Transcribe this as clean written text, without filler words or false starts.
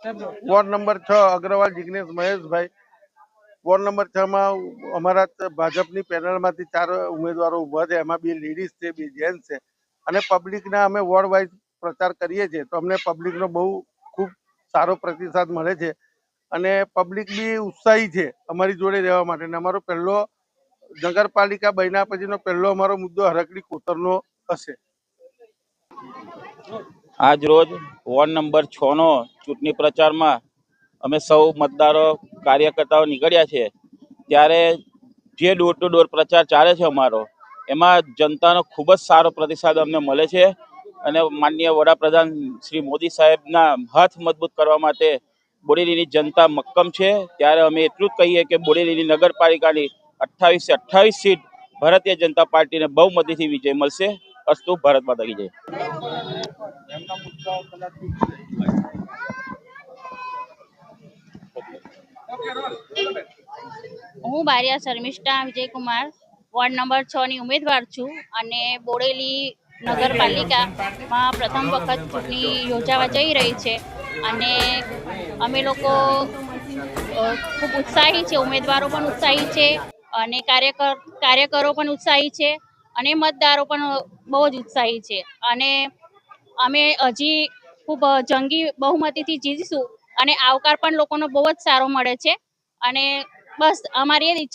Ward number 6 Agarwal Jignesh મહેશભાઈ। Ward number 6 માં અમારા ભાજપની પેનલમાંથી 4 ઉમેદવારો ઉભા છે, એમાં 2 લેડીઝ છે, 2 જેન્ટ્સ છે અને પબ્લિકના અમે વોર્ડ વાઇઝ પ્રચાર કરીએ છીએ તો અમને પબ્લિકનો બહુ ખૂબ સારો પ્રતિસાદ મળે છે અને પબ્લિક બી ઉત્સાહી છે અમારી જોડે રહેવા માટે। અને અમારો પહેલો નગરપાલિકા બન્યા પછીનો પહેલો અમારો મુદ્દો હરકડી કોતરનો હશે। આજ રોજ વોર્ડ નંબર 6 નો ચૂંટણી પ્રચારમાં અમે સૌ મતદારો કાર્યકર્તાઓ નીકળ્યા છે। ત્યારે જે ડોર ટુ ડોર પ્રચાર ચાલે છે અમારો, એમાં જનતાનો ખૂબ જ સારો પ્રતિસાદ અમને મળે છે અને માનનીય વડાપ્રધાન શ્રી મોદી સાહેબના હાથ મજબૂત કરવા માટે બોડેલીની જનતા મક્કમ છે। ત્યારે અમે એટલું જ કહીએ કે બોડેલીની નગરપાલિકાની 28 સીટ ભારતીય જનતા પાર્ટીને બહુમતીથી વિજય મળશે। અસ્તુ, ભારત માતા કી જય। હું બારિયા શર્મિષ્ઠા વિજયકુમાર વોર્ડ નંબર 6 ની ઉમેદવાર છું અને બોડેલી નગરપાલિકામાં પ્રથમ વખત ચૂંટણી યોજાવા જઈ રહી છે અને અમે લોકો ખૂબ ઉત્સાહી છે, ઉમેદવારો પણ ઉત્સાહી છે અને કાર્યકરો પણ ઉત્સાહી છે અને મતદારો પણ બહુ જ ઉત્સાહી છે અને અમે હજી ખૂબ જંગી બહુમતીથી જીતીશું અને આવકાર પણ લોકોનો બહુ જ સારો મળે છે અને બસ અમારી એ જ ઈચ્છા